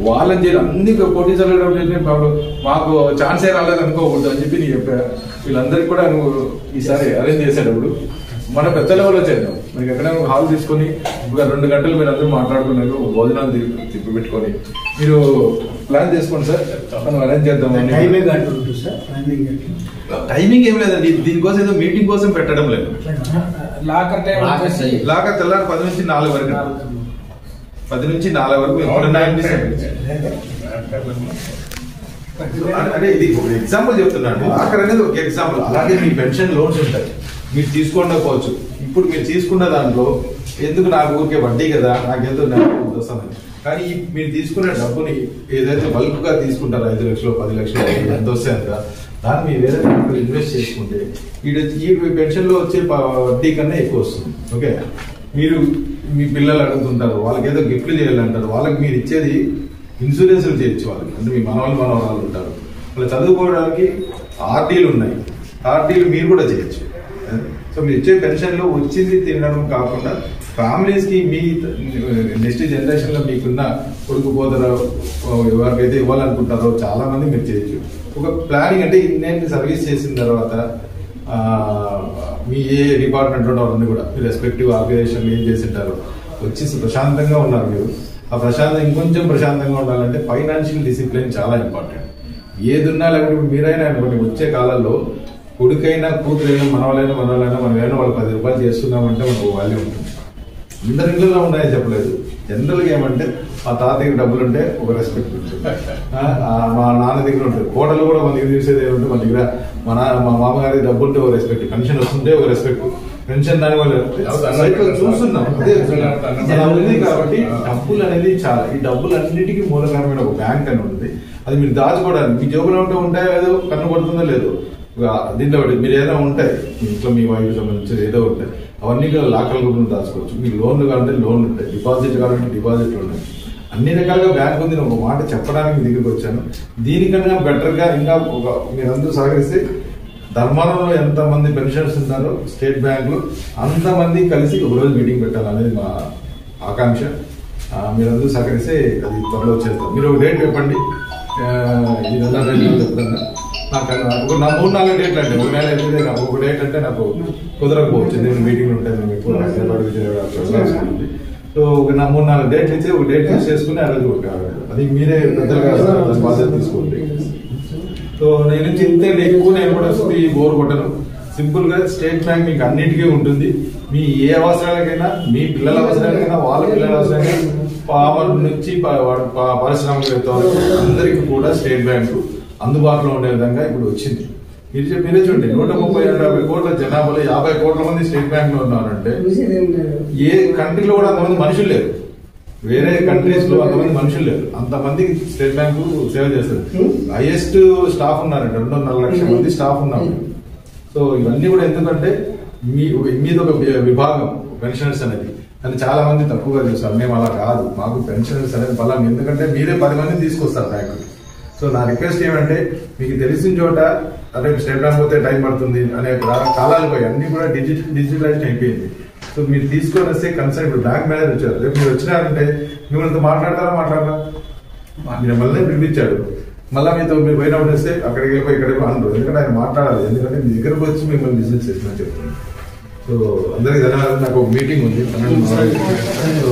వాళ్ళని చేయాలి. అన్ని పోటీ చల్లడం మాకు ఛాన్సే రాలేదు అనుకోకూడదు అని చెప్పి నేను చెప్పా. వీళ్ళందరికీ కూడా నువ్వు ఈసారి అరేంజ్ చేసేటప్పుడు మన పెద్ద లెవెల్లో చేద్దాం. మీకు ఎక్కడైనా హాల్ తీసుకొని ఒక 2 గంటలు మీరు అందరూ మాట్లాడుకున్నారు, భోజనాలు తిప్పి పెట్టుకొని మీరు ప్లాన్ చేసుకోండి సార్, మనం అరేంజ్ చేద్దాం. టైమింగ్ ఏం లేదండి, దీనికోసం ఏదో మీటింగ్ కోసం పెట్టడం లేదు. లాకర్ తెల్లారి 10 నుంచి 4 వరకు, 10 నుంచి 4 వరకు అంటే ఇది ఒక ఎగ్జాంపుల్ చెప్తున్నాను. లాకర్ అనేది ఒక ఎగ్జాంపుల్. అలాగే మీ పెన్షన్ లోన్స్ ఉంటాయి, మీరు తీసుకోకపోవచ్చు. ఇప్పుడు మీరు తీసుకున్న దాంట్లో ఎందుకు నాకు ఊరికే వడ్డీ కదా, నాకేదో వస్తామని. కానీ మీరు తీసుకునే డబ్బుని ఏదైతే బల్క్ గా తీసుకుంటారో 5 లక్షలు 10 లక్షలు ఎంత వస్తే అంత, దాన్ని మీరు ఏదైతే ఇన్వెస్ట్ చేసుకుంటే ఈ పెన్షన్ లో వచ్చే వడ్డీ కన్నా ఎక్కువ వస్తుంది. ఓకే, మీరు మీ పిల్లలు అడుగుతుంటారు, వాళ్ళకి ఏదో గిఫ్ట్లు చేయాలంటారు, వాళ్ళకి మీరు ఇచ్చేది ఇన్సూరెన్స్లు చేయొచ్చు. వాళ్ళకి అంటే మీ మనవరాలు ఉంటారు, వాళ్ళు చదువుకోవడానికి ఆర్డీలు ఉన్నాయి, ఆర్డీలు మీరు కూడా చేయొచ్చు. సో మీరు ఇచ్చే పెన్షన్లో వచ్చింది తినడం కాకుండా ఫ్యామిలీస్ కి మీ నెక్స్ట్ జనరేషన్ లో మీకున్న కొడుకు పోతారో ఎవరికైతే ఇవ్వాలనుకుంటారో చాలా మంది మీరు చేయొచ్చు. ఒక ప్లానింగ్ అంటే ఇన్నేంటి సర్వీస్ చేసిన తర్వాత మీ ఏ డిపార్ట్మెంట్ వాళ్ళని కూడా మీ రెస్పెక్టివ్ ఆర్గనైజేషన్ ఏం చేసింటారో వచ్చి ప్రశాంతంగా ఉన్నారు మీరు. ఆ ప్రశాంతం ఇంకొంచెం ప్రశాంతంగా ఉండాలంటే ఫైనాన్షియల్ డిసిప్లిన్ చాలా ఇంపార్టెంట్. ఏదున్నా లేకపోతే మీరైనా అనుకోండి, వచ్చే కాలంలో కొడుకైనా కూతురైనా మనవాళ్ళైనా మనం ఏమైనా వాళ్ళు 10 రూపాయలు చేస్తున్నామంటే మనకు వాల్యూ ఉంటుంది. అందరి ఇళ్ళలో ఉన్నాయని చెప్పలేదు. జనరల్గా ఏమంటే మా తాత దగ్గర డబ్బులు ఉంటే ఒక రెస్పెక్ట్ ఉంటుంది, మా నాన్న దగ్గర ఉంటుంది, కోటలు కూడా మన దగ్గర చూసేది ఏమంటే మన దగ్గర మా మామగారి డబ్బు ఉంటే ఒక రెస్పెక్ట్, పెన్షన్ వస్తుంటే ఒక రెస్పెక్ట్, పెన్షన్ దాని వల్ల చూస్తున్నాం. అదే కాబట్టి డబ్బులు అనేది చాలా, ఈ డబ్బులు అన్నిటికీ మూలకరమైన ఒక బ్యాంక్ అని ఉంటుంది. అది మీరు దాచుకోవడానికి మీ జోబులో ఉంటే ఉంటాయో ఏదో కన్ను పడుతుందో లేదో, దీంట్లో మీరు ఏదైనా ఉంటాయి ఇంట్లో మీ వైఫ్ సంబంధించి ఏదో ఉంటాయి, అవన్నీ లాకర్ రూపంలో దాచుకోవచ్చు. మీకు లోన్లు కావాలంటే లోన్లు ఉంటాయి, డిపాజిట్ కావాలంటే డిపాజిట్లు ఉన్నాయి, అన్ని రకాలుగా బ్యాంక్ ఉంది. నేను ఒక మాట చెప్పడానికి మీ దగ్గరికి వచ్చాను. దీనికన్నా బెటర్గా ఇంకా మీరందరూ సహకరిస్తే ధర్మారంలో ఎంతమంది పెన్షనర్స్ ఉన్నారో స్టేట్ బ్యాంకులు అంతమంది కలిసి ఒకరోజు మీటింగ్ పెట్టాలనేది మా ఆకాంక్ష. మీరందరూ సహకరిస్తే అది త్వరలో వచ్చేస్తాం. మీరు ఒక డేట్ చెప్పండి, ఇదంతా చెప్తున్నా. నాకు 3-4 డేట్లు అంటే ఒక నెల అయితే నాకు ఒక డేట్ అంటే నాకు కుదరకపోవచ్చు, నేను మీటింగ్లు ఉంటాయి, మేము ఎక్కువ హైదరాబాద్. సో ఒక 3-4 డేట్లు ఇస్తే ఒక డేట్ ఫిక్స్ చేసుకుని ఆ రోజు అది మీరే పెద్దలుగా బాధ్యత తీసుకోండి. సో నేను ఇంతే ఎక్కువ నేను కూడా బోర్ కొట్టను. సింపుల్ గా స్టేట్ బ్యాంక్ మీకు అన్నిటికీ ఉంటుంది. మీ ఏ అవసరాలకైనా, మీ పిల్లల అవసరాలకైనా, వాళ్ళ పిల్లల అవసరాలకైనా, పామర్ నుంచి పారిశ్రామికవేత్త అందరికీ కూడా స్టేట్ బ్యాంకు అందుబాటులో ఉండే విధంగా ఇప్పుడు వచ్చింది. మీరే చూడండి, 130-150 కోట్ల జనాభాలో 50 కోట్ల మంది స్టేట్ బ్యాంక్ లో ఉన్నారంటే ఏ కంట్రీలో కూడా అంతమంది మనుషులు లేరు, వేరే కంట్రీస్ లో అంతమంది మనుషులు లేరు, అంతమందికి స్టేట్ బ్యాంకు సేవ చేస్తుంది. హైయెస్ట్ స్టాఫ్ ఉన్నారంటే 2.5 లక్షల మంది స్టాఫ్ ఉన్నారు. సో ఇవన్నీ కూడా ఎందుకంటే మీద ఒక విభాగం పెన్షనర్స్ అనేది, అని చాలా మంది తక్కువగా చూస్తారు. మేము అలా కాదు, మాకు పెన్షనర్స్ అనేది బలం, ఎందుకంటే మీరే 10 మందిని తీసుకొస్తారు బ్యాంకు. సో నా రిక్వెస్ట్ ఏమంటే, మీకు తెలిసిన చోట అంటే స్టేట్ బ్యాంక్ పోతే టైం పడుతుంది అనే కాలాలు పోయి అన్ని కూడా డిజిటలైజ్ అయిపోయింది. సో మీరు తీసుకొని వస్తే కన్సర్న్ ఇప్పుడు బ్యాంక్ మేనేజర్ వచ్చారు, రేపు మీరు వచ్చినారంటే మిమ్మల్ని మాట్లాడరా మీరు మళ్ళీ పిలిపించాడు, మళ్ళీ మీరు పోయినప్పుడు వస్తే అక్కడికి వెళ్ళిపోయి ఇక్కడికి అనరు, ఎందుకంటే ఆయన మాట్లాడాలి, ఎందుకంటే మీ దగ్గరకు వచ్చి మిమ్మల్ని బిజినెస్ చేసిన చెప్తున్నాను. సో అందరికీ ధన్యవాదాలు. నాకు ఒక మీటింగ్ ఉంది 12. సో